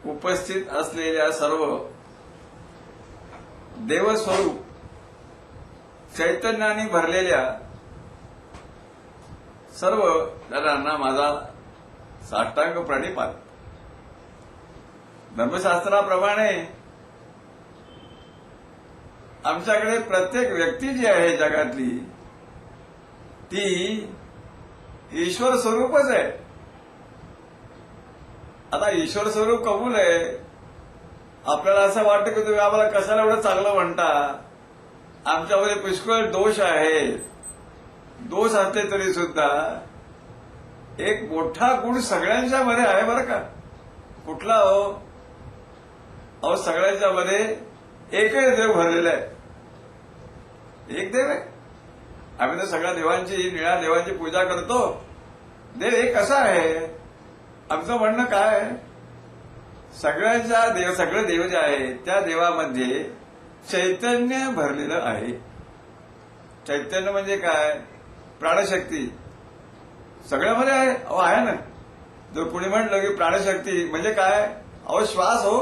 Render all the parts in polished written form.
उपस्थित असलेल्या सर्व देवस्वरूप चैतन्याने भरलेल्या सर्व जणांना माझा साष्टांग प्रणिपात. धर्मशास्त्राप्रमाणे आमच्याकडे प्रत्येक व्यक्ती जी आहे जगातली ती ईश्वर स्वरूपच आहे. आता ईश्वर स्वरूप कबूल आहे. आपल्याला असं वाटतं की तुम्ही आम्हाला कशाला एवढं चांगलं म्हणता, आमच्यामध्ये पुष्कळ दोष आहेत. दोष असले तरी सुद्धा एक मोठा गुण सगळ्यांच्या मध्ये आहे बरं का. कुठला हो? अहो सगळ्यांच्या मध्ये एकच देव भरलेला आहे. एक देव आहे. आम्ही तर सगळ्या देवांची, निळ्या देवांची पूजा करतो. देव एक कसा आहे? आमचं म्हणणं काय आहे? सगळ्यांच्या देव, सगळे देव जे आहेत त्या देवामध्ये चैतन्य भरलेलं आहे. चैतन्य म्हणजे काय? प्राणशक्ती सगळ्यामध्ये आहे. अहो आहे ना. जर कुणी म्हटलं की प्राणशक्ती म्हणजे काय? अहो श्वास हो.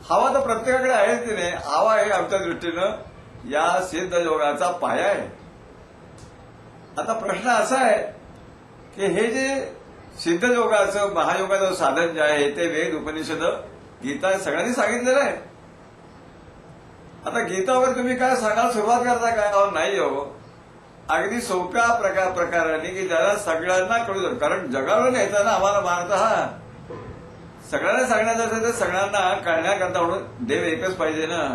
हवा तर प्रत्येकाकडे आहे की नाही? हवा आहे आमच्या दृष्टीनं या सिद्ध योगाचा पाया आहे. आता प्रश्न असा आहे की हे जे सिद्ध योगाचं, महायोगाचं साधन जे आहे ते वेद, उपनिषद, गीता सगळ्यांनी सांगितलेलं आहे. आता गीतावर तुम्ही काय सांगायला सुरुवात करता काय? अहो नाही हो. अगदी सोप्या प्रकाराने की ज्याला सगळ्यांना कळू शकतो. कारण जगाला न्यायचा ना आम्हाला भारत हा. सगळ्यांना सांगण्याचं असेल तर सगळ्यांना कळण्याकरता म्हणून देव एकच पाहिजे ना.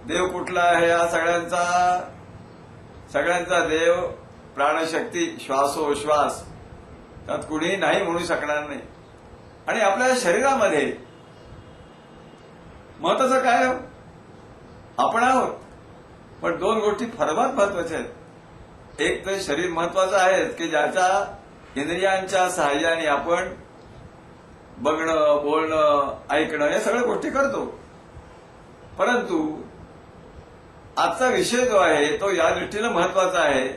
देव कुठला आहे? हा सगळ्यांचा देव प्राणशक्ती, श्वासोश्वास, त्यात कुणीही नाही म्हणू शकणार नाही. आणि आपल्या शरीरामध्ये महत्वाचं काय? आपण आहोत. पण दोन गोष्टी फारच महत्वाच्या आहेत. एक तर शरीर महत्वाचं आहे की ज्याच्या इंद्रियांच्या सहाय्याने आपण बघणं, बोलणं, ऐकणं या सगळ्या गोष्टी करतो. परंतु आजचा विषय जो आहे तो या दृष्टीनं महत्वाचा आहे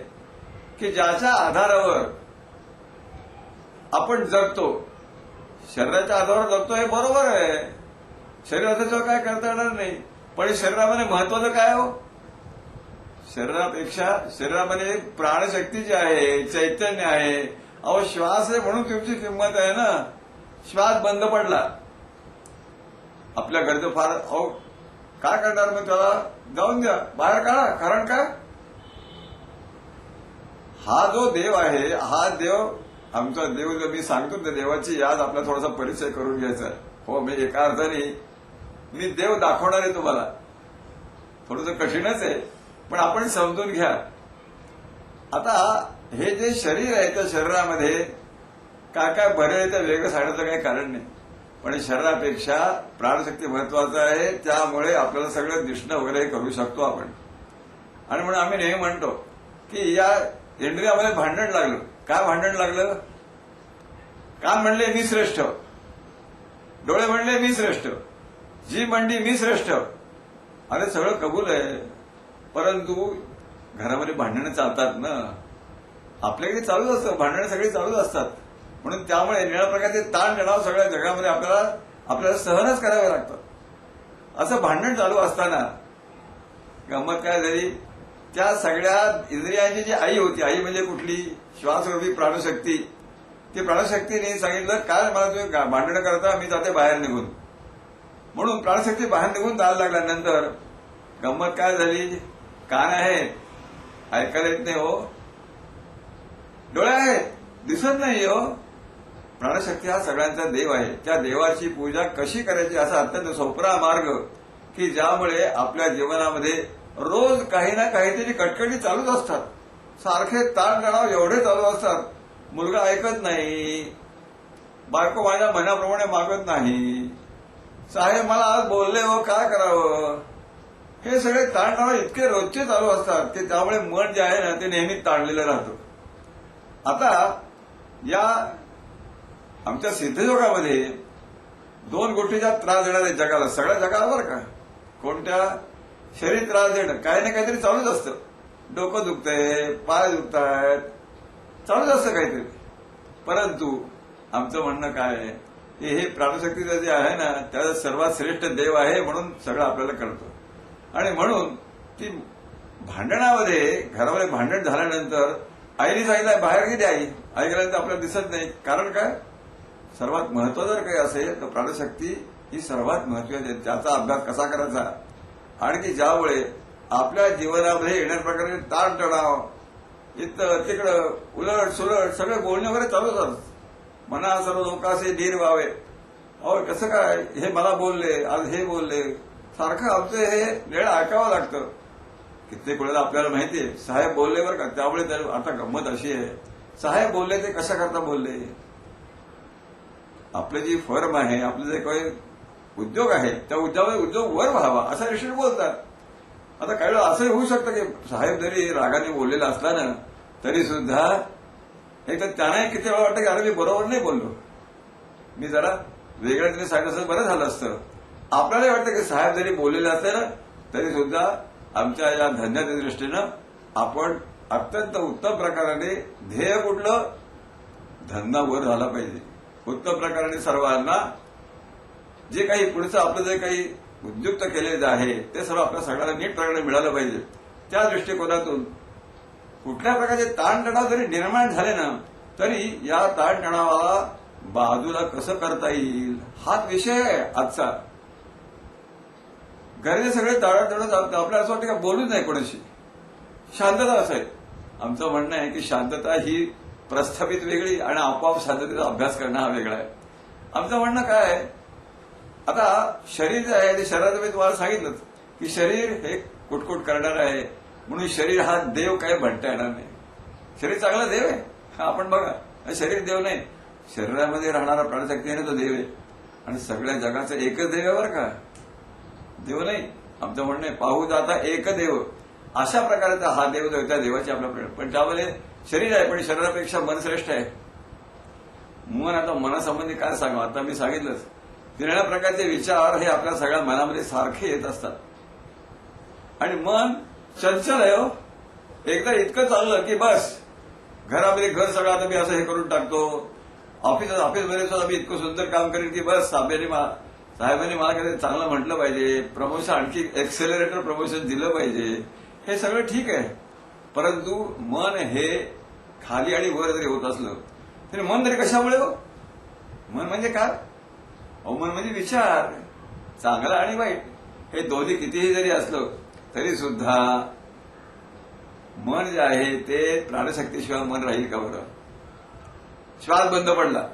की ज्याच्या आधारावर आपण जगतो. शरीराच्या आधारावर जगतो हे बरोबर आहे. शरीराचं काय करता येणार नाही. पण शरीरामध्ये महत्वाचं काय हो? शरीरामध्ये प्राणशक्ती जी आहे, चैतन्य आहे. अहो श्वास आहे म्हणून तुमची किंमत आहे ना. श्वास बंद पडला आपल्या घरचं फार, अहो काय करणार मग? त्याला जाऊन द्या, बाहेर काढा. कारण काय? हा जो देव आहे, हा देव आमचा देव जो मी सांगतो त्या देवाची याद आपला थोडासा परिचय करून घ्यायचा आहे. हो मी एका अर्थाने मी देव दाखवणार आहे तुम्हाला. थोडंसं कठीणच आहे पण आपण समजून घ्या. आता हे जे शरीर आहे त्या शरीरामध्ये काय काय बरे आहे ते वेगळं सांगण्याचं काही कारण नाही. पण शरीरापेक्षा प्राणशक्ती महत्वाचं आहे. त्यामुळे आपल्याला सगळं दिसणं वगैरे करू शकतो आपण. आणि म्हणून आम्ही नेहमी म्हणतो की या इंद्रियामध्ये भांडण लागलं. काय भांडण लागलं? कान म्हणले मी श्रेष्ठ, डोळे म्हणले मी श्रेष्ठ, जीभ म्हणली मी श्रेष्ठ. अरे सगळं कबूल आहे. परंतु घरामध्ये भांडणं चालतात ना. आपल्याकडे चालूच असतं. भांडणं सगळी चालूच असतात. म्हणून त्यामुळे निळ्या प्रकारचे ताण तणाव सगळ्या जगामध्ये आपल्याला सहनच करावे लागतात. असं भांडण चालू असताना गंमत काय झाली? त्या सगळ्या इंद्रियांची जी आई होती, आई म्हणजे कुठली? श्वासरूपी प्राणशक्ती. ती प्राणशक्तीने सांगितलं काय मला तुम्ही भांडणं करता, मी जाते बाहेर निघून. म्हणून प्राणशक्ती बाहेर निघून जायला लागल्यानंतर गंमत काय झाली? कान आहे ऐकायला येत नाही हो. डोळे आहेत दिसत नाही हो. प्राणशक्ती हा सगळ्यांचा देव आहे. त्या देवाची पूजा कशी करायची असा अत्यंत सोपा मार्ग की ज्यामुळे आपल्या जीवनामध्ये रोज काही ना काहीतरी कटकटी चालूच असतात. सारखे ताणतणाव एवढे चालू असतात. मुलगा ऐकत नाही, बायको माझ्या मनाप्रमाणे मागत नाही, साहेब मला आज बोलले हो काय करावं. हे सगळे ताणतणाव इतके रोजचे चालू असतात की त्यामुळे मन जे आहे ना ते नेहमी ताणलेलं राहतं. आता या आमच्या सिद्धयोगामध्ये दोन गोष्टीचा त्रास देणार आहे जगाला, सगळ्या जगाला बरं का. कोणत्या? शरीर त्रास देणं. काही ना काहीतरी चालूच असतं. डोकं दुखतंय, पाय दुखतायत, चालूच असतं काहीतरी. परंतु आमचं म्हणणं काय आहे? हे प्राणशक्तीचं जे आहे ना त्याचा सर्वात श्रेष्ठ देव आहे म्हणून सगळं आपल्याला कळतं. आणि म्हणून ती भांडणामध्ये घरामध्ये भांडण झाल्यानंतर आईने सांगितलं बाहेर गेली आई गेल्यानंतर आपल्याला दिसत नाही. कारण काय? सर्वात महत्वाचं जर काही असेल तर प्राणशक्ती ही सर्वात महत्वाची आहे. त्याचा अभ्यास कसा करायचा आणि की ज्यामुळे आपल्या जीवनामध्ये येणाऱ्या प्रकारे ताणतणाव इथं तिकडं उलट सुलट सगळे बोलणे वगैरे चालू असतात. मना सर्व लोकांचे धीर व्हावे. अहो कसं काय हे मला बोलले आज हे बोलले सारखं आमचं हे वेळ ऐकावं लागतं. कित्येक वेळेला आपल्याला माहितीये साहेब बोलले बरं का. त्यामुळे आता गंमत अशी आहे साहेब बोलले ते कशा करता बोलले. आपली जी फर्म आहे आपले जे काही उद्योग आहे त्या उद्योग वर व्हावा असा विषय बोलतात. आता काही वेळा असंही होऊ शकतं की साहेब जरी रागाने बोललेला असला ना तरी सुद्धा एक तर त्यांनाही किती वेळा वाटतं की अरे मी बरोबर नाही बोललो मी जरा वेगळ्या तिने सांगितलं असं बरं झालं असतं. आपल्यालाही वाटतं की साहेब जरी बोललेले असले ना तरी सुद्धा आमच्या या धंद्याच्या दृष्टीनं आपण अत्यंत उत्तम प्रकाराने ध्येय कुठलं धंदा वर झाला पाहिजे. उत्तम प्रकाराने सर्वांना जे काही पुढचं आपलं जे काही उद्युक्त केलेलं आहे ते सर्व आपल्या सगळ्यांना नीट प्रकारे मिळालं पाहिजे. त्या दृष्टिकोनातून कुठल्या प्रकारचे ताणतणाव जरी निर्माण झाले ना तरी या ताणतणावाला बाजूला कसं करता येईल हाच विषय आहे आजचा. घरचे सगळे ताणतणाव आपल्याला असं वाटतं का बोलूच नाही कोणाशी शांतता असाय. आमचं म्हणणं आहे की शांतता ही प्रस्थापित वेगळी आणि आपोआप शांततेचा अभ्यास करणं हा वेगळा आहे. आमचं म्हणणं काय आहे आता शरीर जे आहे ते शरीराचं मी तुम्हाला सांगितलंच की शरीर हे कुटकुट करणार आहे म्हणून शरीर हा देव काय म्हणता येणार नाही. शरीर चांगला देव आहे हा आपण बघा शरीर देव नाही. शरीरामध्ये राहणारा प्राणशक्ती आहे ना तो देव आहे आणि सगळ्या जगाचं एकच देव आहे बरं का देव नाही. आमचं म्हणणं आहे पाहू जाता एक देव अशा प्रकारचा हा देव जो त्या देवाची आपल्या पण त्यामध्ये शरीर आहे पण शरीरापेक्षा मन श्रेष्ठ आहे. मन आता मनासंबंधी काय सांगा आता मी सांगितलंच निराळ्या प्रकारचे विचार हे आपल्या सगळ्या मनामध्ये सारखे येत असतात आणि मन चंचल आहे हो. एकदा इतकं चाललं की बस घरामध्ये घर सगळं आता मी असं हे करून टाकतो. ऑफिसमध्ये सुद्धा मी इतकं सुंदर काम करेन की बस साहेबांनी मला कधी चांगलं म्हटलं पाहिजे प्रमोशन आणखी एक्सेलरेटर प्रमोशन दिलं पाहिजे. हे सगळं ठीक आहे परंतु मन हे खाली आणि वर जरी होत असलं तरी मन तरी कशामुळे हो. मन म्हणजे काय मन म्हणजे विचार चांगला आणि वाईट हे दोन्ही कितीही जरी असलं तरी सुद्धा मन जे आहे ते प्राणशक्तीशिवाय मन राहील का बरं. श्वास बंद पडला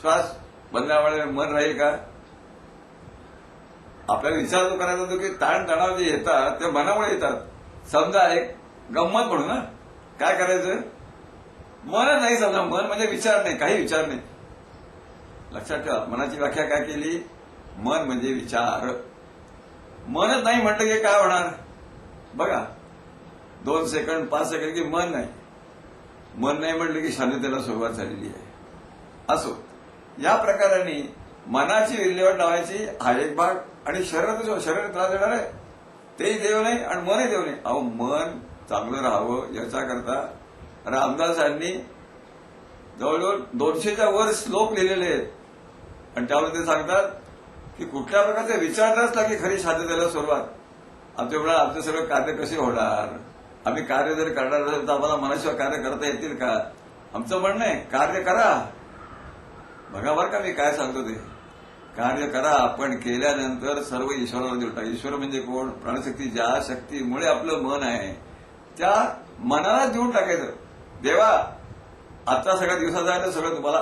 श्वास बंदामुळे मन राहील का. आपल्याला विचार जो करायचा होतो की ताणतणाव जे येतात ते मनामुळे येतात. समजा एक गंमत म्हणू ना काय करायचं मनच नाही समजा मन म्हणजे विचार नाही काही विचार नाही. लक्षात ठेवा मनाची व्याख्या काय केली मन म्हणजे विचार. मनच नाही म्हटलं की काय होणार बघा 2 सेकंद 5 सेकंद की मन नाही. मन नाही म्हटलं की शांततेला सुरुवात झालेली आहे. असो या प्रकाराने मनाची विल्हेवाट लावायची हा एक भाग आणि शरीर त्रास देणार आहे तेही देव नाही आणि मनही देव नाही. अहो मन चांगलं राहावं याच्याकरता रामदासांनी जवळजवळ 200च्या वर श्लोक लिहिलेले आहेत आणि त्यावर ते सांगतात की कुठल्या प्रकारचे विचार नसला की खरी शांततेला सुरुवात. आमचं सगळं कार्य कसे होणार. आम्ही कार्य जर करणार असेल तर आम्हाला मनाशिवाय कार्य करता येतील का. आमचं म्हणणं आहे कार्य करा बघा बरं का मी काय सांगतो ते कार्य करा पण केल्यानंतर सर्व ईश्वराला देऊ टाका. ईश्वर म्हणजे कोण प्राणशक्ती ज्या शक्तीमुळे आपलं मन आहे त्या मनाला देऊन टाकायचं. देवा आजचा सगळ्या दिवसाचा आहे तर सगळं तुम्हाला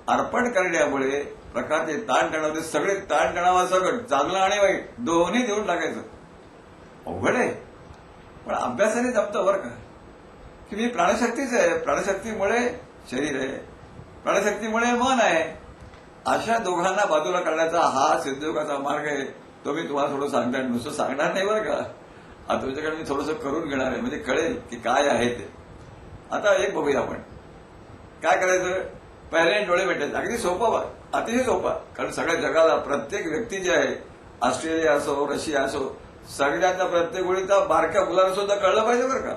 अर्पण करण्यामुळे प्रकारचे ताणतणाव सगळे ताणतणावासकट चांगलं आणि वाईट दोन्ही देऊन टाकायचं. अवघड आहे पण अभ्यासाने जमतं बरं का की मी प्राणशक्तीच आहे. प्राणशक्तीमुळे शरीर आहे प्राणशक्तीमुळे मन आहे. अशा दोघांना बाजूला करण्याचा हा सिद्धयोगाचा मार्ग आहे. तो मी तुम्हाला थोडं सांगणार नुसतं सांगणार नाही बरं का. आता तुमच्याकडे मी थोडंसं करून घेणार आहे म्हणजे कळेल की काय आहे ते. आता एक बघूया आपण काय करायचं. पहिले डोळे भेटायचे अगदी सोपं अतिशय सोपं कारण सगळ्या जगाला प्रत्येक व्यक्ती जी आहे ऑस्ट्रेलिया असो रशिया असो सगळ्यातल्या प्रत्येक गोळीचा बारक्या मुलांना सुद्धा कळलं पाहिजे बरं का.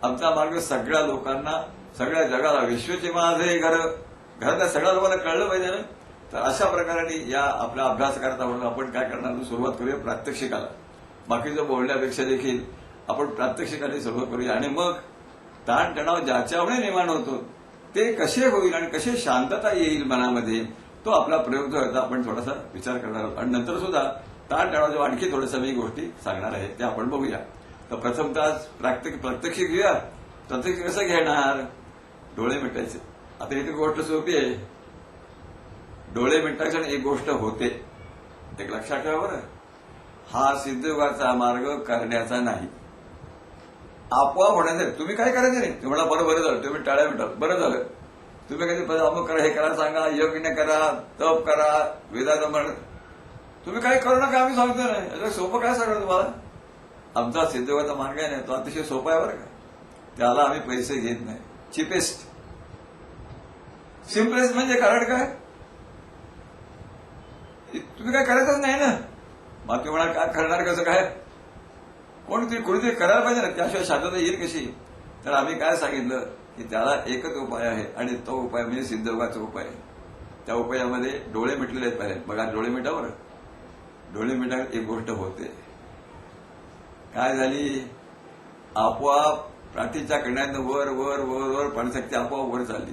आमचा मार्ग सगळ्या लोकांना सगळ्या जगाला विश्वचे माझे घर घरातल्या सगळ्या लोकांना कळलं पाहिजे ना. तर अशा प्रकारे या आपला अभ्यास करता म्हणून आपण काय करणार, सुरुवात करूया प्रात्यक्षिकाला. बाकीचं बोलण्यापेक्षा देखील आपण प्रात्यक्षिकाने सुरुवात करूया. आणि मग ताणतणाव ज्याच्यामुळे निर्माण होतो ते कसे होईल आणि कसे शांतता येईल मनामध्ये, तो आपला प्रयोग जो होता आपण थोडासा विचार करणार आहोत. आणि नंतर सुद्धा ताणतणावाच्या आणखी थोड्याशा मी गोष्टी सांगणार आहे, ते आपण बघूया. तर प्रथमतः प्रात्यक्षिक घेऊया. प्रात्यक्षिक कसं घेणार, डोळे मिटायचे. आता इथे गोष्ट सोपी आहे, डोळे मिटायचे आणि एक गोष्ट होते. एक लक्षात ठेवा बरं, हा सिद्धयोगाचा मार्ग करण्याचा नाही, आपोआप होण्याचा. तुम्ही काय करायचं नाही. तुम्हाला बरं झालं, तुम्ही टाळ्या मिटाल, बरं झालं. तुम्ही कधी अमुक करा, हे करा, सांगा, यज्ञ करा, तप करा, वेदाचं म्हण, तुम्ही काही करू नका, आम्ही सांगतो नाही. याचं सोपं काय सांगतो तुम्हाला. आमचा सिद्धयोगाचा मार्ग आहे ना, तो अतिशय सोपा आहे बरं का. त्याला आम्ही पैसे घेत नाही. Cheapest, simplest. म्हणजे कारण काय, तुम्ही काय करायचंच नाही ना. मग तुम्ही म्हणाल काय करणार, कसं काय, कोणीतरी करायला पाहिजे ना, त्याशिवाय शांतता येईल कशी. तर आम्ही काय सांगितलं की त्याला एकच उपाय आहे, आणि तो उपाय म्हणजे सिद्धयोगाचा उपाय. त्या उपायामध्ये डोळे मिटलेले आहेत पाहिजे. बघा, डोळे मिटावर, डोळे मिटावर एक गोष्ट होते. काय झाली, आपोआप प्राठीच्या कण्यातनं वर वर वर वर प्राणशक्ती आपोआप वर चालली.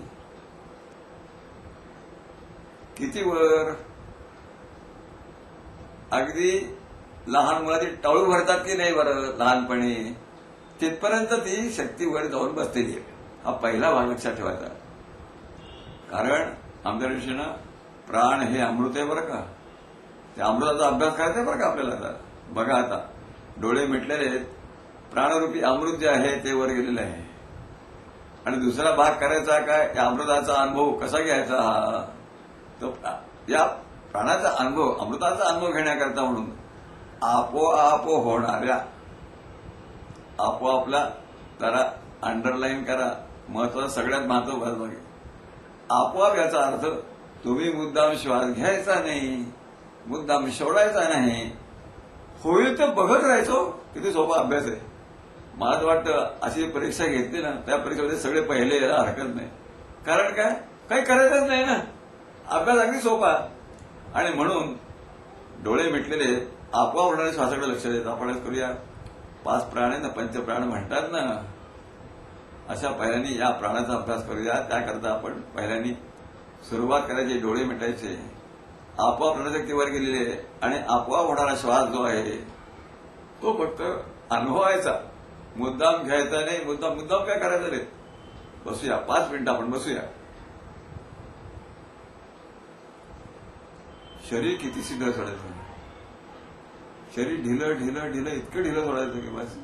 किती वर, अगदी लहान मुलाची टाळू भरतात की नाही बरं लहानपणी, तिथपर्यंत ती शक्ती वर जाऊन बसलेली आहे. हा पहिला भाग लक्षात ठेवायचा. कारण आमच्या ऋषीनं प्राण हे अमृत आहे बरं का, त्या अमृताचा अभ्यास करायचा बरं का आपल्याला. आता बघा, आता डोळे मिटलेले आहेत, प्राणरूपी अमृत जे आहे ते वर गेलेलं आहे. आणि दुसरा भाग करायचा काय, या अमृताचा अनुभव कसा घ्यायचा. हा तो या प्राणाचा अनुभव, अमृताचा अनुभव घेण्याकरता म्हणून आपोआप होणाऱ्या, आपोआपला जरा अंडरलाईन करा, महत्वाचं, सगळ्यात महत्वाचं. आपोआप याचा अर्थ तुम्ही मुद्दाम श्वास घ्यायचा नाही, मुद्दाम सोडायचा नाही, होईल तर बघत राहायचो. किती सोपा अभ्यास आहे. मला तर वाटतं अशी परीक्षा घेतली ना, त्या परीक्षेमध्ये सगळे पहिले यायला हरकत नाही. कारण काय, काही करायचंच नाही ना, अभ्यास अगदी सोपा. आणि म्हणून डोळे मिटलेले आपोआप होणाऱ्या श्वासाकडे लक्ष देत आपण करूया. 5 प्राण आहे ना, पंचप्राण म्हणतात ना, अशा पहिल्यांनी या प्राणाचा अभ्यास करूया. त्याकरता आपण पहिल्यांनी सुरुवात करायची, डोळे मिटायचे, आपोआप प्राणशक्ती वर गेलेली आहे. आणि आपोआप होणारा श्वास जो आहे तो फक्त अनुभवायचा, मुद्दाम घ्यायचा नाही. मुद्दाम काय करायचं नाही. बसूया, 5 मिनिटं आपण बसूया. शरीर किती सिद्ध सोडायचं, शरीर ढिलं ढिलं ढिलं, इतकं ढिलं सोडायचं की बस.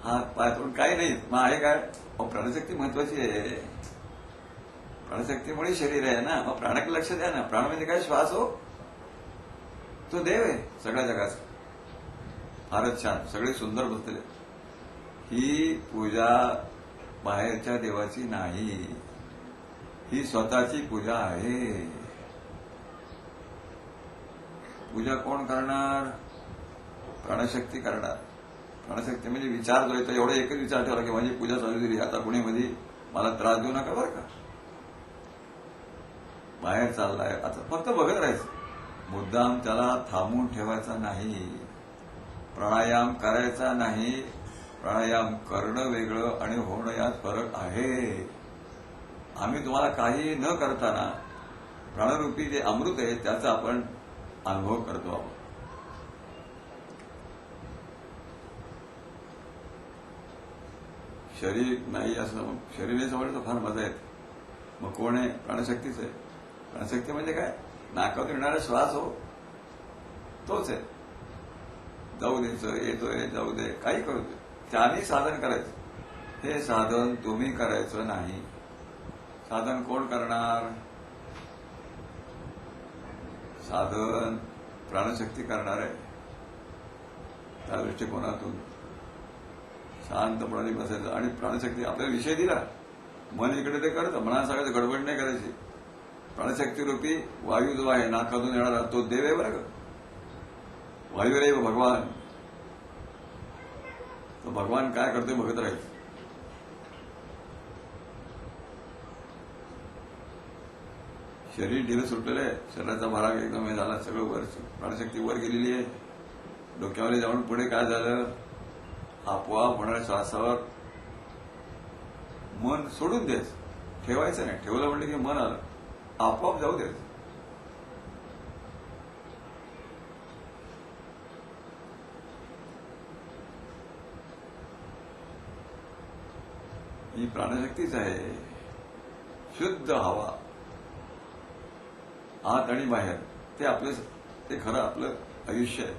हात पाय पण काही नाही. मग आहे काय, प्राणशक्ती महत्वाची आहे. प्राणशक्तीमुळे शरीर आहे ना, मग प्राणाकडे लक्ष द्या ना. प्राण म्हणजे काय, श्वास हो, तो देव आहे सगळ्या जगाचा. फारच छान, सगळे सुंदर बसलेले. ही पूजा बाहेरच्या देवाची नाही, ही स्वतःची पूजा आहे. पूजा कोण करणार, प्राणशक्ती करणार. प्राणशक्ती म्हणजे विचार जो येतो, एवढा एकच विचार ठेवला की माझी पूजा चालू झाली, आता कुणी मध्ये मला त्रास देऊ नका बरं का. बाहेर चाललाय आता फक्त बघत राहायचं, मुद्दाम त्याला थांबून ठेवायचा नाही, प्राणायाम करायचा नाही. प्राणायाम करणं वेगळं आणि होणं यात फरक आहे. आम्ही तुम्हाला काही न करताना प्राणरूपी जे अमृत आहे त्याचा आपण अनुभव करतो आहोत. शरीर नाही असं, शरीर नाही समजलं तर फार मजा येते. मग कोण आहे, प्राणशक्तीच आहे. प्राणशक्ती म्हणजे काय, नाकातून येणारा श्वास हो, तोच आहे. जाऊ द्यायचं, येतोय जाऊ दे, काही करू दे, त्याने साधन करायचं. हे साधन तुम्ही करायचं नाही. साधन कोण करणार, साधन प्राणशक्ती करणार आहे. त्या दृष्टिकोनातून शांतपणाने बसायचं. आणि प्राणशक्ती आपल्याला विषय दिला, मन इकडे ते करतं, मनाला सांगायचं गडबड नाही करायची. प्राणशक्ती रूपी वायू जो आहे नाकातून येणारा तो देव आहे बरं का. वायू रे भगवान, तो भगवान काय करतोय बघत राहील. शरीर ढिलं सुटलेलं आहे, शरीराचा भाराग एकदम हे झाला, सगळं वर, प्राणशक्ती वर गेलेली आहे. डोक्यामध्ये जाऊन पुढे काय झालं, आपोआप होणाऱ्या श्वासावर मन सोडून द्यायचं, ठेवायचं नाही. ठेवलं म्हणलं की मन आलं, आपोआप जाऊ द्यायचं. ही प्राणशक्तीच आहे. शुद्ध हवा आत आणि बाहेर, ते आपलं, ते खरं आपलं आयुष्य आहे.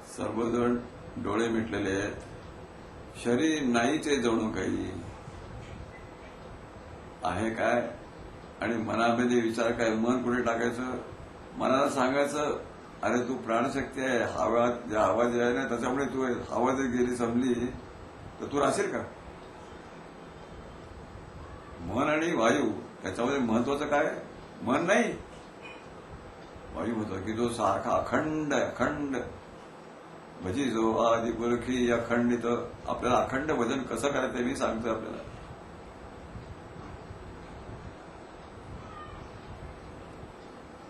सर्वजण डोळे मिटलेले आहेत, शरीर नाहीचे जणू काही आहे काय, आणि मनामध्ये विचार काय, मन कुठे टाकायचं, मनाला सांगायचं, अरे तू प्राणशक्ती आहे, हवा जे आहे ना त्याच्यामुळे तू आहे, हवा जर गेली संपली तर तू राहशील का. मन आणि वायू त्याच्यामध्ये महत्वाचं काय, मन नाही, वायू महत्वाचं, की जो सारखा अखंड अखंड भजी जो आदि पुरखी अखंडित. आपल्याला अखंड भजन कसं करायचं मी सांगतोय आपल्याला.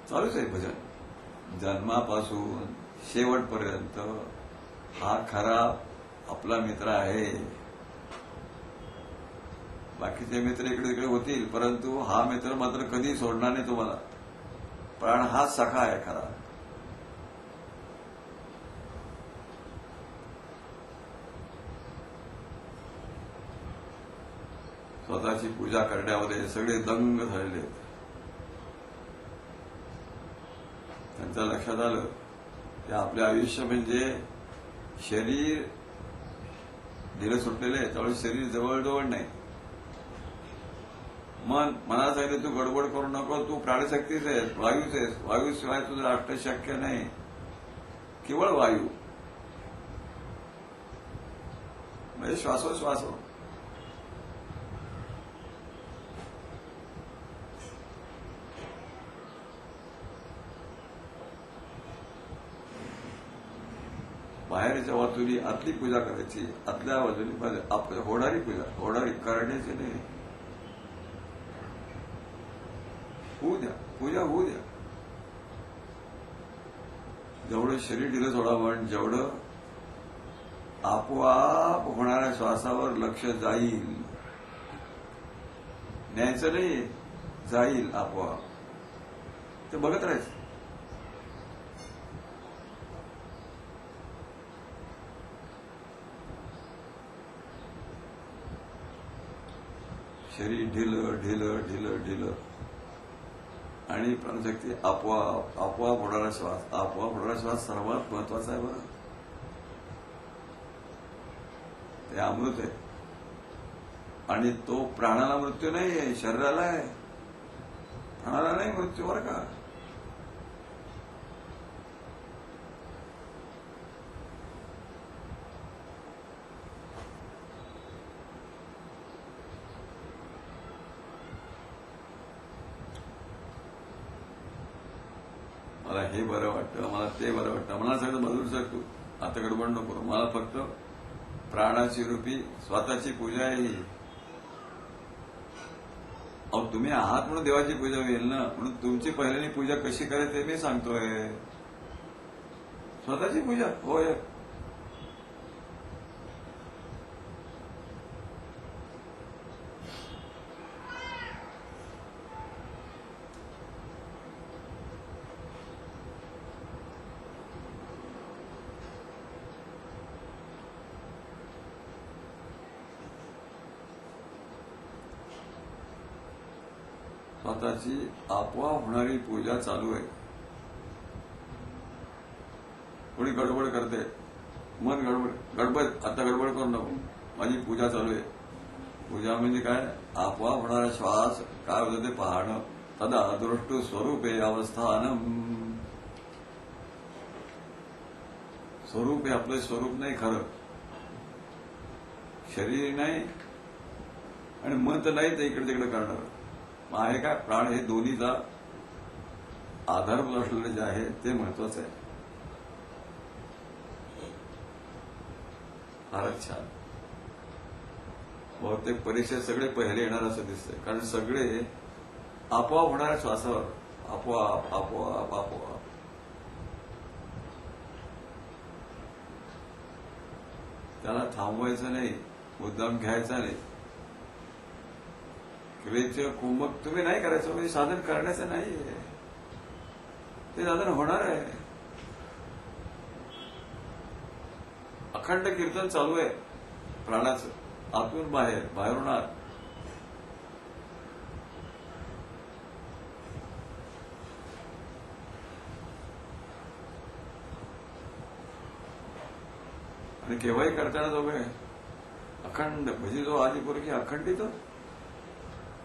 चालूच आहे भजन जन्मापासून शेवटपर्यंत. हा खरा आपला मित्र आहे. बाकीचे मित्र इकडे तिकडे होतील, परंतु हा मित्र मात्र कधी सोडणार नाही तुम्हाला. प्राण हाच सखा आहे खरा. स्वतःची पूजा करण्यामध्ये सगळे दंग झालेले आहेत. त्यांच्या लक्षात आलं की आपले आयुष्य म्हणजे शरीर ढिलं सुटलेलं आहे, त्यामुळे शरीर जवळजवळ नाही. मनाला सांगितलं तू गडबड करू नको, तू प्राणशक्तीच आहेस, वायूच आहेस, वायूशिवाय तुझं राष्ट्र शक्य नाही, केवळ वायू म्हणजे श्वासोश्वास. बाहेरच्या बाजूनी आतली पूजा करायची, आतल्या बाजूनी होणारी पूजा, होणारी करण्याची नाही. होऊ द्या, पूजा होऊ द्या. जेवढं शरीर दिलं सोडावं, जेवढं आपोआप होणाऱ्या श्वासावर लक्ष जाईल, न्यायचं नाही, जाईल आपोआप, ते बघत राहायचं. शरीर ढिलं ढिलं ढिलं ढिलं आणि प्राणशक्ती आपोआप आपोआप होणारा श्वास. आपोआप होणारा श्वास सर्वात महत्वाचा आहे बरं. ते अमृत आहे आणि तो प्राणाला मृत्यू नाही आहे, शरीराला आहे. प्राणाला नाही मृत्यू बरं का. मला हे बरं वाटतं, मला ते बरं वाटतं, मला सगळं बदलू शकतो, आता गडबड नको. मला फक्त प्राणाची रूपी स्वतःची पूजा आहे ही. अहो तुम्ही आहात म्हणून देवाची पूजा होईल ना, म्हणून तुमची पहिल्यानी पूजा कशी करायची ते मी सांगतोय. स्वतःची पूजा होय. स्वतःची आपोआप होणारी पूजा चालू आहे. कोणी गडबड करते, मन गडबड, आता गडबड करू नको, माझी पूजा चालू आहे. पूजा म्हणजे काय, आपोआप होणारा श्वास काय होतं ते पाहणं. तदा दृष्टू स्वरूपे अवस्थानम. स्वरूप हे आपलं स्वरूप नाही खरं, शरीर नाही आणि मन तर नाही, तर इकडे तिकडे करणार. आहे काय प्राण हे दोन्हीचा आधारभूत असलेलं जे आहे ते महत्वाचं आहे. फारच छान. बहुतेक परीक्षेत सगळे पहिले येणार असं दिसतंय, कारण सगळे आपोआप होणाऱ्या श्वासावर आपोआप आपोआप आपोआप. त्याला थांबवायचं नाही, मुद्दाम घ्यायचा नाही. क्रियेचं कुंभक तुम्ही नाही करायचं, म्हणजे साधन करण्याचं नाहीये, ते साधन होणार आहे. अखंड कीर्तन चालू आहे प्राणाचं, आतून बाहेर, बाहेरून आत. आणि केव्हाही करताना दोघे अखंड भजी जो आदिपुरुषी अखंडित.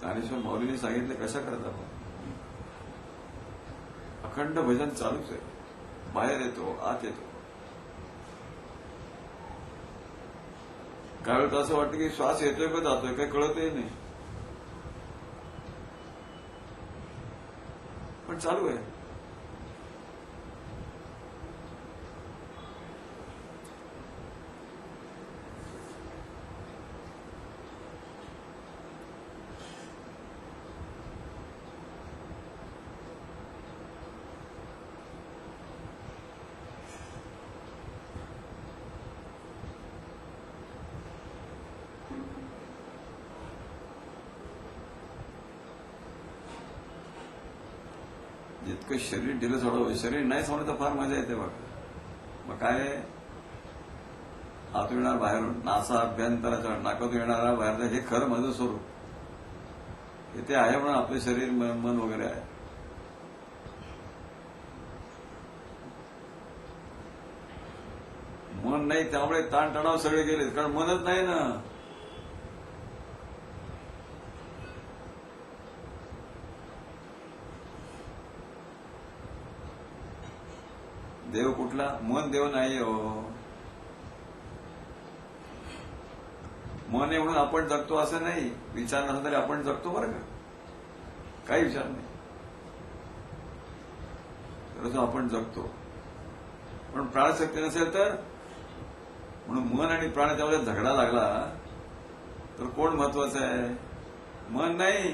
ज्ञानेश्वर माऊलींनी सांगितलं कसं करतात. अखंड भजन चालूच आहे, बाहेर येतो, आत येतो. काय वेळेत असं वाटतं की श्वास येतोय का जातोय काही कळतही नाही, पण चालू आहे. जितकं शरीर ढिलं सोडावं, शरीर नाही सोडलं तर फार मजा येते बघ. मग काय आतून येणार बाहेरून, नासा अभ्यंतराचा, नाकातून येणारा बाहेरचा, हे खरं माझं स्वरूप इथे आहे. म्हणून आपलं शरीर मन वगैरे आहे. मन नाही त्यामुळे ताणतणाव सगळे गेले, कारण मनच नाही ना. देव कुठला? मन देव नाही हो. मन आहे म्हणून आपण जगतो असं नाही. विचार नसला तरी आपण जगतो बरं का, काही विचार नाही, तर आपण जगतो. पण प्राणशक्ती नसेल तर, म्हणून मन आणि प्राण त्यामध्ये झगडा लागला तर कोण महत्वाचं आहे? मन नाही.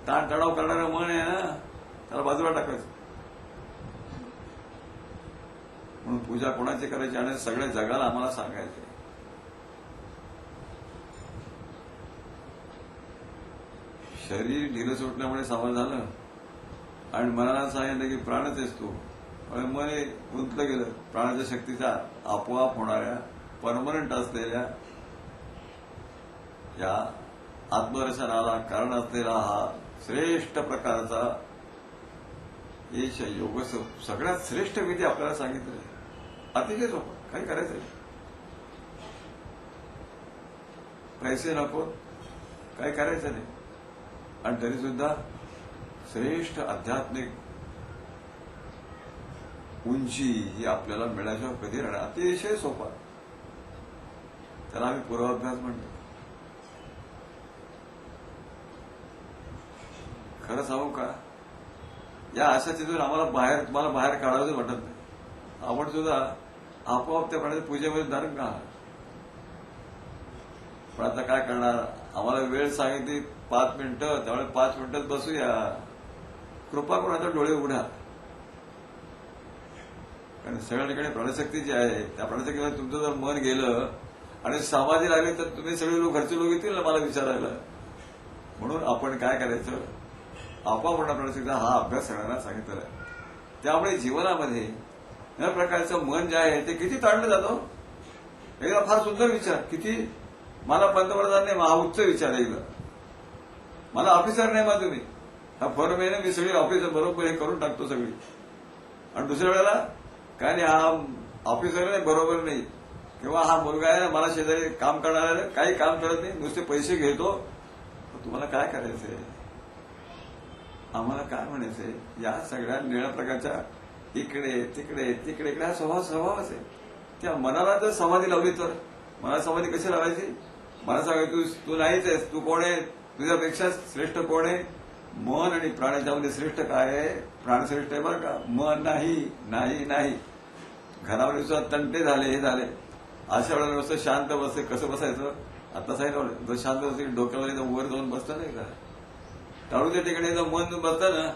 ताणतणाव करणारं मन आहे ना, त्याला बाजूला टाकायचं. म्हणून पूजा कोणाची करायची आणि सगळ्या जगाला आम्हाला सांगायचे. शरीर ढिलं सुटल्यामुळे सावध झालं आणि मनाला सांगितलं की प्राणच आहेस तू. आणि मन हे गुंतलं गेलं प्राणाच्या शक्तीचा आपोआप होणाऱ्या परमनंट असलेल्या या आत्मरचनाला कारण असलेला हा श्रेष्ठ प्रकारचा येश योग, सगळ्यात श्रेष्ठ विधी आपल्याला सांगितलं. अतिशय सोपं, काही करायचं नाही. पैसे नको, काही करायचं नाही, आणि तरी सुद्धा श्रेष्ठ आध्यात्मिक उंची ही आपल्याला मिळाल्याशिवाय कधी राहणार. अतिशय सोपा, त्याला आम्ही पूर्वाभ्यास म्हणतो. खरं सांगू का, या अशा चिजून आम्हाला तुम्हाला बाहेर काढावंच वाटत नाही. आपण सुद्धा आपोआप त्या प्राण्याच्या पूजेमध्ये धारण का. पण आता काय करणार, आम्हाला वेळ सांगितली 5 मिनिटं, त्यामुळे 5 मिनिटात बसूया. कृपा करून आता डोळे उघडा, कारण सगळ्या ठिकाणी प्राणशक्ती जी आहे त्या प्राणशक्तीमध्ये तुमचं जर मन गेलं आणि समाधी लागली तर तुम्ही सगळे लोक, घरचे लोक येतील ना मला विचारायला. म्हणून आपण काय करायचं, आपोआप होणार प्राणशक्तीचा हा अभ्यास सगळ्यांना सांगितलेला आहे. त्यामुळे जीवनामध्ये या प्रकारचं मन जे आहे ते किती ताणलं जातं. एकदा फार सुंदर विचार, किती मला पंतप्रधान नाही, हा उच्च विचार आहे. मला ऑफिसर नाही, मा तुम्ही हा फर्म आहे ना, मी सगळी ऑफिसर बरोबर हे करून टाकतो सगळी. आणि दुसऱ्या वेळेला काय नाही, हा ऑफिसर नाही, बरोबर नाही, किंवा हा मुलगा आहे ना मला शेजारी काम करणारा, काही काम करत नाही, नुसते पैसे घेतो. तुम्हाला काय करायचंय, आम्हाला काय म्हणायचंय, या सगळ्या निळ्या प्रकारच्या इकडे तिकडे तिकडे इकडे हा स्वभावच आहे. त्या मनाला जर समाधी लावली तर, मनाला समाधी कशी लावायची, मला सांगायचं तू नाहीच आहेस, तू कोण आहे, तुझ्यापेक्षा श्रेष्ठ कोण आहे, मन आणि प्राण्याच्यामध्ये श्रेष्ठ काय आहे? प्राण श्रेष्ठ आहे बरं का. मन नाही नाही नाही. घरामध्ये सुद्धा तंटे झाले, हे झाले, अशा वेळेला नुसतं शांत बसते. कसं बसायचं? आता सांगितलं जर शांत बसते डोक्यावर वर जाऊन बसतं नाही का, टाळूच्या ठिकाणी जर मन बसतं ना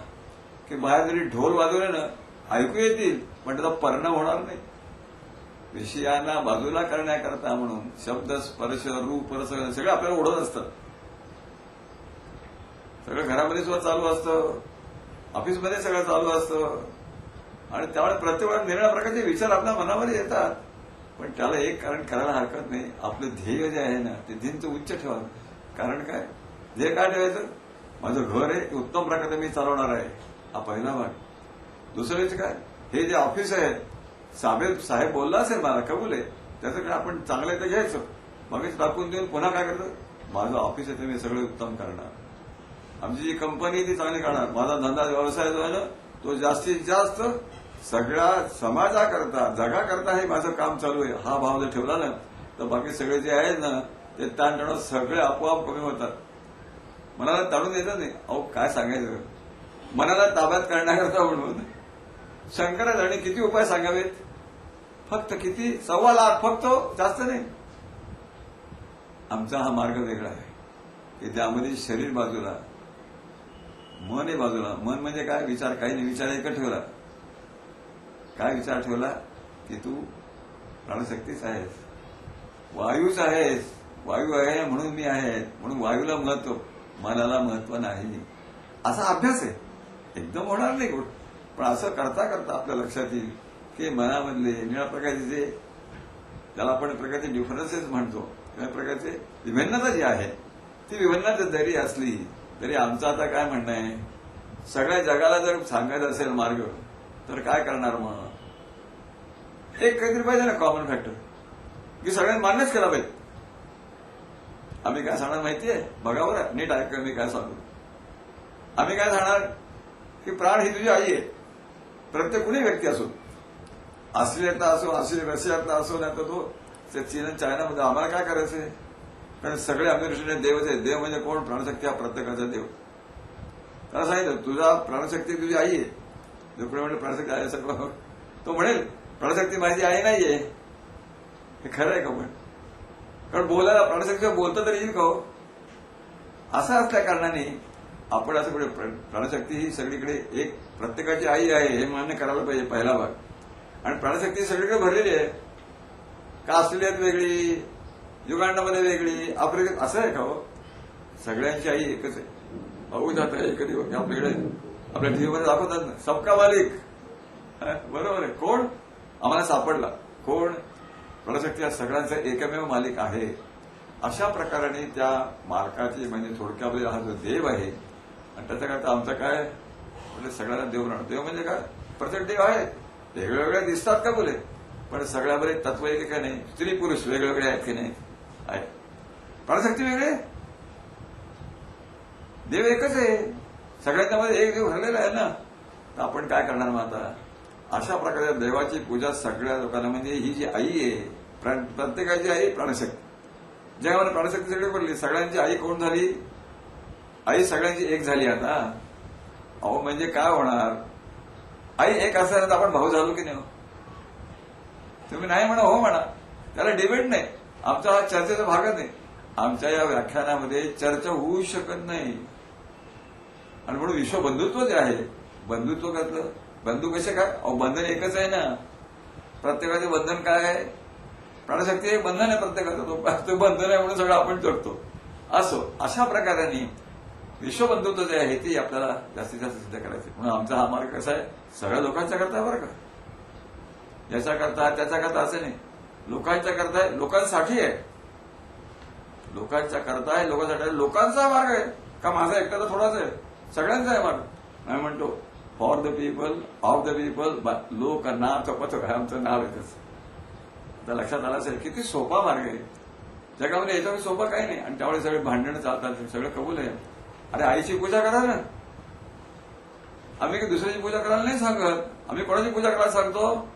की बाहेर जरी ढोल वाजवले ना ऐकू येतील, पण त्याचा परिणाम होणार नाही. विषयांना बाजूला करण्याकरता म्हणून शब्द, स्पर्श, रूप, रस सगळं आपल्याला ओढत असतं. सगळं घरामध्ये सुद्धा चालू असतं, ऑफिसमध्ये सगळं चालू असतं, आणि त्यामुळे प्रत्येक वेळा निर्णय प्रकारचे विचार आपल्या मनामध्ये येतात. पण त्याला एक कारण करायला हरकत नाही. आपलं ध्येय जे आहे ना ते ध्येयचं उच्च ठेवा. कारण काय? ध्येय काय ठेवायचं? माझं घर आहे उत्तम प्रकारे मी चालवणार आहे, हा पहिला भाग. दुसरेच काय? हे जे ऑफिस आहे, साहेब बोलला असेल मला कबूल आहे, त्याचं आपण चांगलं आहे तर घ्यायचं, मगच टाकून देऊन पुन्हा काय करतं? माझं ऑफिस आहे ते मी सगळं उत्तम करणार, आमची जी कंपनी ती चांगली करणार, माझा धंदा व्यवसाय जो आहे ना तो जास्तीत जास्त सगळ्या समाजाकरता जगाकरता हे माझं काम चालू आहे, हा भाव जर ठेवला ना तर बाकी सगळे जे आहेत ना ते ताणतणाव सगळे आपोआप कमी होतात. मनाला ताणून येतात नाही. अहो काय सांगायचं, मनाला ताब्यात करण्याकरता म्हणून शंकराचार्यांनी किती उपाय सांगावेत? फक्त किती? 1.25 लाख फक्त, जास्त नाही. आमचा हा मार्ग वेगळा आहे की त्यामध्ये शरीर बाजूला, मन आहे बाजूला. मन म्हणजे काय? विचार काही नाही, विचार एकच ठेवला. काय विचार ठेवला? की तू प्राणशक्तीच आहेस, वायूच आहेस, वायू आहे म्हणून मी आहे, म्हणून वायूला महत्व, मनाला महत्व नाही. असा अभ्यास आहे. एकदम होणार नाही गोष्ट, पण असं करता करता आपल्या लक्षात येईल की मनामधले निळ्या प्रकारचे जे त्याला आपण प्रकारचे डिफरन्सेस म्हणतो, त्या प्रकारचे विभिन्नता जी आहे ती विभिन्नता जरी असली तरी आमचं आता काय म्हणणं आहे, सगळ्या जगाला जर सांगायचं असेल मार्ग तर काय करणार? मग एक काहीतरी पाहिजे ना कॉमन फॅक्टर, की सगळ्यांनी मान्यच केला पाहिजे. आम्ही काय सांगणार माहितीये? बघा बरं नीट ऐका मी काय सांगू. आम्ही काय सांगणार की प्राण ही तुझी आई आहे. प्रत्येक कुणी व्यक्ती असो, ऑस्ट्रेलियातला असो, रशियातला असो, नाही तर तो चीन चायनामध्ये, आम्हाला काय करायचंय? कारण सगळे आमच्या दृष्टीने देवच आहे. देव म्हणजे कोण? प्राणशक्ती हा प्रत्येकाचा देव. त्याला सांगितलं तुझा प्राणशक्ती तुझी आई आहे. जो कोणी म्हणजे प्राणशक्ती आहे सगळं तो म्हणेल प्राणशक्ती माझी आई नाहीये. हे खरं आहे का? पण कारण बोलायला प्राणशक्ती बोलतं तरी येईल का हो? असं असल्या कारणाने आपण असं कुठे प्राणशक्ती ही सगळीकडे एक प्रत्येकाची आई आहे हे मान्य करायला पाहिजे, पहिला भाग. आणि प्राणशक्ती सगळीकडे भरलेली आहे का? ऑस्ट्रेलियात वेगळी, युगांडामध्ये वेगळी, आफ्रिकेत, असं आहे का हो? सगळ्यांची आई एकच आहे. भाऊ जात आहे कधी आपल्याकडे आपल्या टीव्हीमध्ये दाखवतात ना, सबका मालिक. बरोबर आहे. कोण? आम्हाला सापडला. कोण? प्राणशक्ती हा सगळ्यांचा एकमेव मालिक आहे. अशा प्रकाराने त्या मार्गाची म्हणजे थोडक्यामध्ये हा जो देव आहे आणि त्याच्याकरता आमचा काय म्हणजे सगळ्यांना देव राहणार. देव म्हणजे काय? प्रत्येक देव आहे, वेगवेगळे दिसतात का बोले, पण सगळ्यामध्ये तत्व एक का नाही? स्त्री पुरुष वेगवेगळे आहेत की नाही? आहे. प्राणशक्ती वेगळे, देव एकच आहे. सगळ्यांच्या मध्ये एक देव भरलेला आहे ना. तर आपण काय करणार मग आता? अशा प्रकारे देवाची पूजा सगळ्या लोकांना, म्हणजे ही जी आई आहे प्रत्येकाची आई प्राणशक्ती. जगामध्ये प्राणशक्ती सगळी पडली. सगळ्यांची आई कोण झाली? आई सगळ्यांची एक झाली आता. अहो म्हणजे काय होणार? आई एक असताना आपण भाऊ झालो की नाही? तुम्ही नाही म्हणा, हो म्हणा, त्याला डिबेट नाही. आमचा हा चर्चेचा भागच नाही. आमच्या या व्याख्यानामध्ये चर्चा होऊ शकत नाही. आणि म्हणून विश्वबंधुत्व जे आहे, बंधुत्व कसलं? बंधू कसे काय? अहो बंधन एकच आहे ना. प्रत्येकाचे बंधन काय आहे? प्राणशक्ती एक बंधन आहे प्रत्येकाचं. तो बंधन आहे म्हणून सगळं आपण जगतो. असो अशा प्रकाराने विश्वबंधुत्व जे आहे ते आपल्याला जास्तीत जास्त सिद्ध करायचे. म्हणून आमचा हा मार्ग कसा आहे? सगळ्या लोकांच्या करता बरं का, याच्या करता त्याच्या करता असं नाही. लोकांच्या करता आहे, लोकांसाठी आहे. लोकांच्या करता आहे, लोकांसाठी आहे. लोकांचा मार्ग आहे का माझा एकट्याचा थोडाच आहे? सगळ्यांचा आहे मार्ग. मी म्हणतो for the people, of the people, लोक नामचं पथक आहे आमचं नाव आहे त्याचं. आता लक्षात आलं असेल किती सोपा मार्ग आहे. जगामध्ये याच्यावर सोपं काही नाही. आणि त्यामुळे सगळे भांडणं चालतात, सगळं कबूल आहे. अरे आईची पूजा करा ना. आम्ही की दुसऱ्याची पूजा करायला नाही सांगत. आम्ही कोणाची पूजा करायला सांगतो?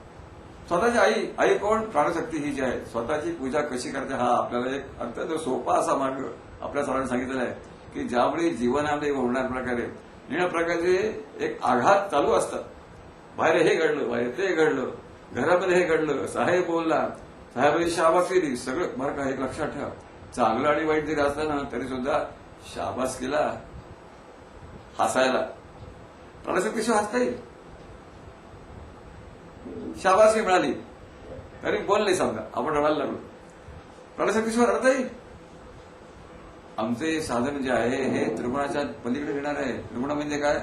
स्वतःची आई. आई कोण? प्राणशक्ती ही जी आहे. स्वतःची पूजा कशी करते हा आपल्याला एक अत्यंत सोपा असा मार्ग आपल्या सर्वांनी सांगितलेला आहे की ज्यामुळे जीवनामध्ये होणार प्रकारे निळ्या प्रकारचे एक आघात चालू असतात. बाहेर हे घडलं, बाहेर ते घडलं, घरामध्ये हे घडलं, साहेब बोलला, साहेबांनी शाबासकी, सगळं बरं का. एक लक्षात ठेवा, चांगलं आणि वाईट जरी असलं ना तरी सुद्धा शाबासकीला, हसायला प्राणशक्तीशिवाय हसता येईल. शाबासकी मिळाली तरी बोलले, समजा आपण रडायला लागलो, प्राणशक्तीशिवाय रडता येईल. आमचे साधन जे आहे हे त्रिगुणाच्या पलीकडे येणार आहे. त्रिगुण म्हणजे काय?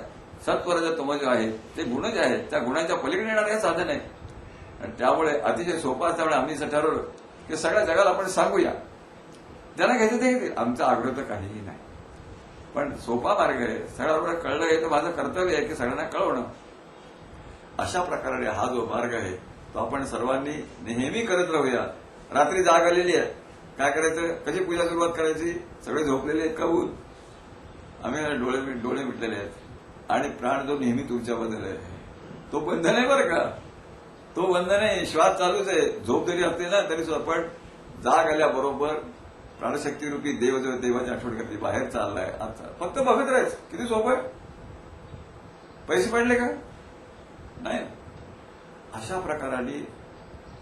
सत्वरज तम जे आहे ते गुण जे आहेत त्या गुणांच्या पलीकडे येणार हे साधन आहे. आणि त्यामुळे अतिशय सोपं असल्यामुळे आम्ही असं ठरवलं की सगळ्या जगाला आपण सांगूया, ज्यांना घ्यायचं ते घेतील, आमचा आग्रह तर काहीही नाही. पण सोपा मार्ग आहे, सगळ्यांना कळलं आहे तर माझं कर्तव्य आहे की सगळ्यांना कळवणं. अशा प्रकारे हा जो मार्ग आहे तो आपण सर्वांनी नेहमी करत राहूया. रात्री जाग आलेली आहे, काय करायचं, कशी पूजा सुरुवात करायची, सगळे झोपलेले आहेत कबूल, आम्ही डोळे मिटलेले आहेत आणि प्राण जो नेहमी तुमच्याबद्दल आहे तो बंधन आहे बरं का, तो बंधन आहे. श्वास चालूच आहे, झोप जरी असते ना तरी सुद्धा पण जाग आल्याबरोबर प्राणशक्ती रूपी देव जो देवाची आठवण करते, बाहेर चाललाय आता फक्त बघत राहायचं. किती सोपं आहे, पैसे पडले का नाही. अशा प्रकाराने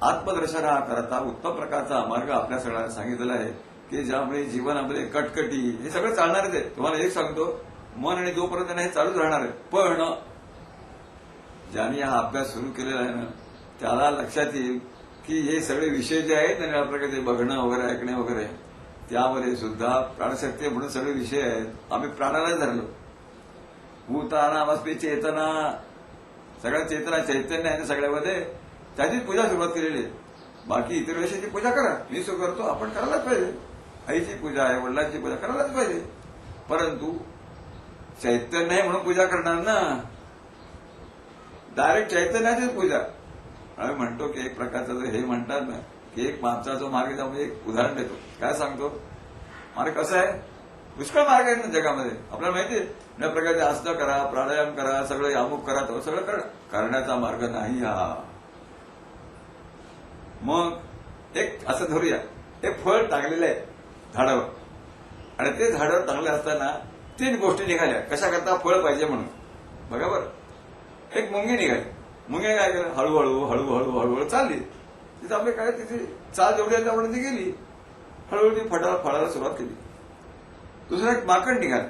आत्मदर्शनाकरता उत्तम प्रकारचा मार्ग आपल्या सगळ्यांना सांगितलेला आहे की ज्यामुळे जीवनामध्ये कटकटी हे सगळं चालणारच आहे. तुम्हाला एक सांगतो, मन आणि जोपर्यंत नाही हे चालूच राहणार आहे. पण ज्यांनी हा अभ्यास सुरू केलेला आहे ना त्याला लक्षात येईल की हे सगळे विषय जे आहेत ना, प्रकारचे बघणं वगैरे, ऐकणे वगैरे, त्यामध्ये सुद्धा प्राणशक्ती म्हणून सगळे विषय आहेत. आम्ही प्राणालाच धरलो. भूतानामस्मी चेतना, सगळ्या चेतना चैतन्य आहे ना सगळ्यामध्ये, त्याचीच पूजा सुरुवात केलेली आहे. बाकी इतर विषयाची पूजा करा, मी सो करतो, आपण करायलाच पाहिजे. आईची पूजा आहे, वडिलांची पूजा करायलाच पाहिजे. परंतु चैतन्य आहे म्हणून पूजा करणार ना, डायरेक्ट चैतन्याचीच पूजा. आम्ही म्हणतो की एक प्रकारचं हे म्हणतात ना की एक माणसाचा मार्ग, त्यामुळे एक उदाहरण देतो. काय सांगतो, मार्ग कसा आहे, पुष्कळ मार्ग आहेत ना जगामध्ये, आपल्याला माहिती आहे. या प्रकारचे आसनं करा, प्राणायाम करा, सगळं अमुक करा, तो सगळं करण्याचा मार्ग नाही हा. मग एक असं धरूया, एक फळ टाकलेलं आहे झाडावर आणि ते झाडावर टाकले असताना 3 गोष्टी निघाल्या. कशा करता, फळ पाहिजे म्हणून. बघा बरं, एक मुंगी निघाली. मुंगी काय केलं, हळूहळू हळूहळू हळूहळू चालली. तिथे आपले काय, तिथे चाल जेवढी त्यामुळे ती गेली, हळूहळू ती फळाला सुरुवात केली. दुसरं एक माकड निघालं.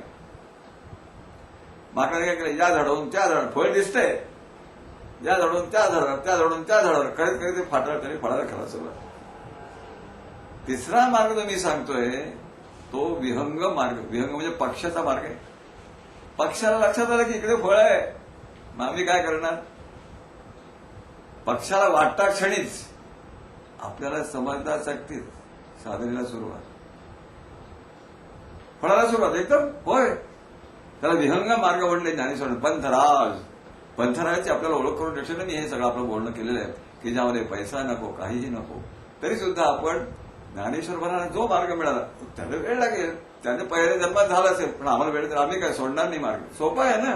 माकडाने काय केलं, या झाडावरून त्या झाडावर फळ दिसतंय, या झाडावरून त्या झाडावर, त्या झाडावरून त्या झाडावर करत करत ते फळाला खायला सुरुवात. तिसरा मार्ग जो मी सांगतोय तो विहंग मार्ग. विहंग म्हणजे पक्षाचा मार्ग आहे. पक्षाला लक्षात आलं की इकडे फळ आहे, मग आम्ही काय करणार, पक्षाला वाटता क्षणीच आपल्याला समजदार शक्ती साधनेला सुरुवात, फळाला सुरुवात एकदम. होय, त्याला विहंग मार्ग म्हणले ज्ञानेश्वर. पंथराजची आपल्याला ओळख करून देण्यासाठी हे सगळं आपलं बोलणं केलेलं आहे की ज्यामध्ये पैसा नको, काहीही नको, तरी सुद्धा आपण ज्ञानेश्वर बनायला जो मार्ग मिळाला त्याला वेळ लागेल. त्याने पहिल्या जन्मात झाला असेल, पण आम्हाला वेळ तर आम्ही काय सोडणार नाही. मार्ग सोपा आहे ना,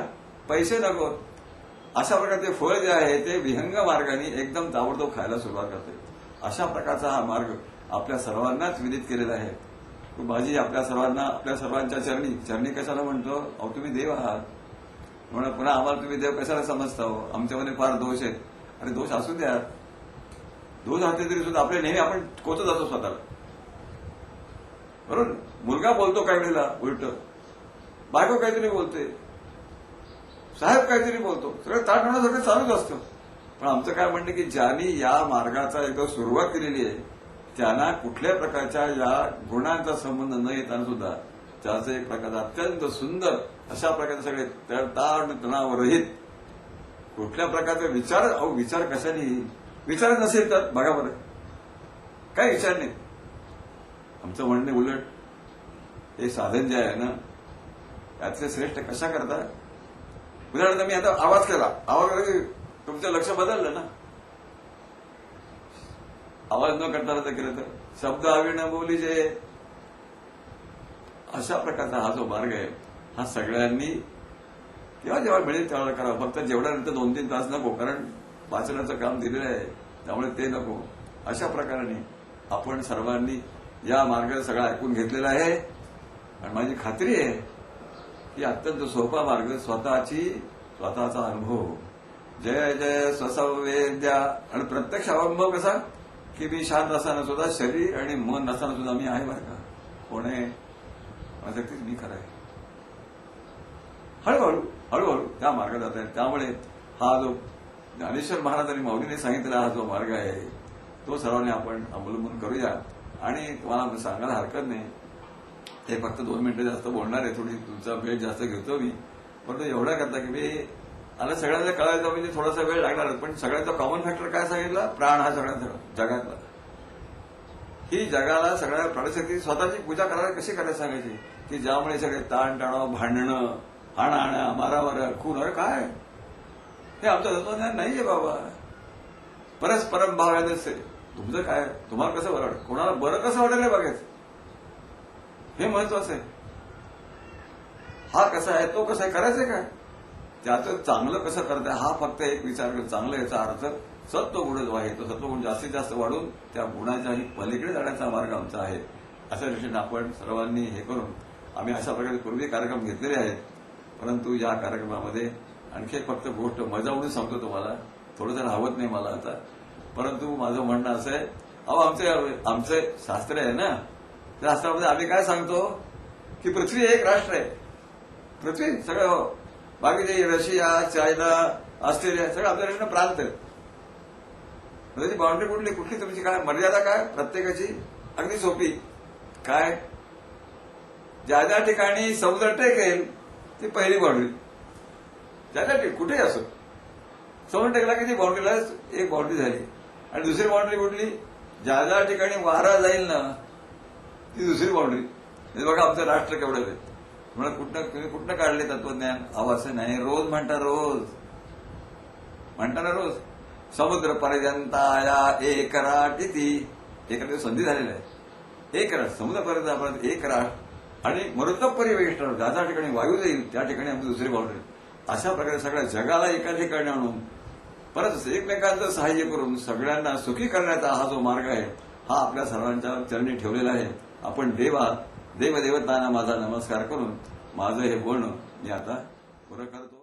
पैसे नको. अशा प्रकारचे फळ जे आहे ते विहंग मार्गाने एकदम ताबडतोब खायला सुरुवात करते. अशा प्रकारचा हा मार्ग आपल्या सर्वांनाच विदित केलेला आहे. माझी आपल्या सर्वांच्या चरणी कशाला म्हणतो, अहो तुम्ही देव आहात म्हणून पुन्हा आम्हाला तुम्ही देव कशाला समजता हो, आमच्यामध्ये फार दोष आहेत. अरे दोष असू द्या, दोष असले तरी सुद्धा आपले नेहमी आपण कोचत जातो स्वतःला, बरोबर. मुलगा बोलतो काही वेळेला उलट, बायको काहीतरी बोलते, साहेब काहीतरी बोलतो, सगळं ताट होण्यासारखं चालूच असतं. पण आमचं काय म्हणणं की ज्यांनी या मार्गाचा एकदा सुरुवात केलेली आहे त्यांना कुठल्या प्रकारच्या या गुणांचा संबंध न येताना सुद्धा त्याचं एक प्रकारचा अत्यंत सुंदर अशा प्रकारचे सगळे ताण तणावरहित कुठल्या प्रकारचे विचार कशाने, विचार नसेल तर बघा बरं काय विचार नाही. आमचं म्हणणे उलट हे साधन जे आहे ना त्यातले श्रेष्ठ कशा करता. उदाहरणार्थ मी आता आवाज केला, आवाज तुमचं लक्ष बदललं ना, आवाज न करता केलं तर शब्द हवे न बोली जे. अशा प्रकारचा हा जो मार्ग आहे हा सगळ्यांनी किंवा जेव्हा मिळेल तेव्हा करा. फक्त जेवढ्यानंतर 2-3 तास नको, कारण वाचनाचं काम दिलेलं आहे त्यामुळे ते नको. अशा प्रकाराने आपण सर्वांनी या मार्गात सगळं ऐकून घेतलेला आहे आणि माझी खात्री आहे की अत्यंत सोपा मार्ग, स्वतःचा अनुभव. जय जय स्वसंवेद्या. आणि प्रत्यक्ष अनुभव कसा की मी शांत असताना सुद्धा, शरीर आणि मन नसताना सुद्धा मी आहे बरं का. कोण आहे माझं तेच मी खरं आहे. हळूहळू त्या मार्गात जात आहे. त्यामुळे हा जो ज्ञानेश्वर महाराजांनी माऊलीने सांगितलेला हा जो मार्ग आहे तो सर्वांनी आपण अवलंबून करूया. आणि तुम्हाला सांगायला हरकत नाही, हे फक्त 2 मिनिटं जास्त बोलणार आहे, थोडी तुमचा वेळ जास्त घेतो मी, परंतु एवढा करता की मी मला सगळ्यांना कळायचं म्हणजे थोडासा वेळ लागणार, पण सगळ्यांचा कॉमन फॅक्टर काय सांगितला, प्राण हा सगळ्यांचा जगातला. ही जगाला सगळ्या प्राणशक्ती स्वतःची पूजा करायला कशी करायला सांगायची की ज्यामुळे सगळे ताणतणाव, भांडणं, हाणाहाण्या, मारामाऱ्या, खून, अरे काय हे आमचं तत्वज्ञान नाहीये बाबा. परस्परम भावानेच आहे. तुमचं काय, तुम्हाला कसं बरं वाटतं, कोणाला बरं कसं वाटेल हे बघायचं, हे महत्वाचं आहे. हा कसा आहे, तो कसा आहे, करायचंय काय, त्याचं चांगलं कसं करताय हा फक्त एक विचार कर. चांगलं याचा अर्थ सत्वगुण जो आहे तो सत्वगुण जास्तीत जास्त वाढून त्या गुणाच्याही पलीकडे जाण्याचा मार्ग आमचा आहे. अशा दृष्टीने आपण सर्वांनी हे करून आम्ही अशा प्रकारे पूर्वी कार्यक्रम घेतलेले आहेत. परंतु या कार्यक्रमामध्ये आणखी एक फक्त गोष्ट मजा म्हणून सांगतो तुम्हाला, थोडंसं राहवत नाही मला आता, परंतु माझं म्हणणं असं आहे, आमचे शास्त्र आहे ना, त्या शास्त्रामध्ये आम्ही काय सांगतो की पृथ्वी एक राष्ट्र आहे. पृथ्वी सगळं हो, बाकीचे रशिया, चायना, ऑस्ट्रेलिया सगळं आपल्या दृष्टीनं प्रांत आहे. त्याची बाउंड्री कुठली तुमची काय मर्यादा, काय प्रत्येकाची अगदी सोपी. काय, ज्या ज्या ठिकाणी समुद्र टेकेल ती पहिली बाउंड्री, ज्या कुठेही असो समुद्र टेकला की ती बाउंड्रीला एक बाउंड्री झाली. आणि दुसरी बाउंड्री कुठली, ज्या ज्या ठिकाणी वारा जाईल ना ती दुसरी बाउंड्री. बघा आमचं राष्ट्र केवढं आहे. म्हणून कुठनं काढले तत्वज्ञान, असं नाही, रोज म्हणता ना रोज समुद्र पर्यंताया एक राट इति, एखाद्या संधी झालेला आहे. एक राट समुद्रपर्यंत आपण एक राट आणि मरुत परिवेष्ट, ज्या ज्या ठिकाणी वायू जाईल त्या ठिकाणी आमची दुसरी बाउंड्री. अशा प्रकारे सगळ्या जगाला एका ठिकाणी आणून परत एकमेकांचं सहाय्य करून सगळ्यांना सुखी करण्याचा हा जो मार्ग आहे हा आपल्या सर्वांच्या चरणी ठेवलेला आहे. आपण देवदेवतांना माझा नमस्कार करून माझं हे बोलणं मी आता पुरं करतो.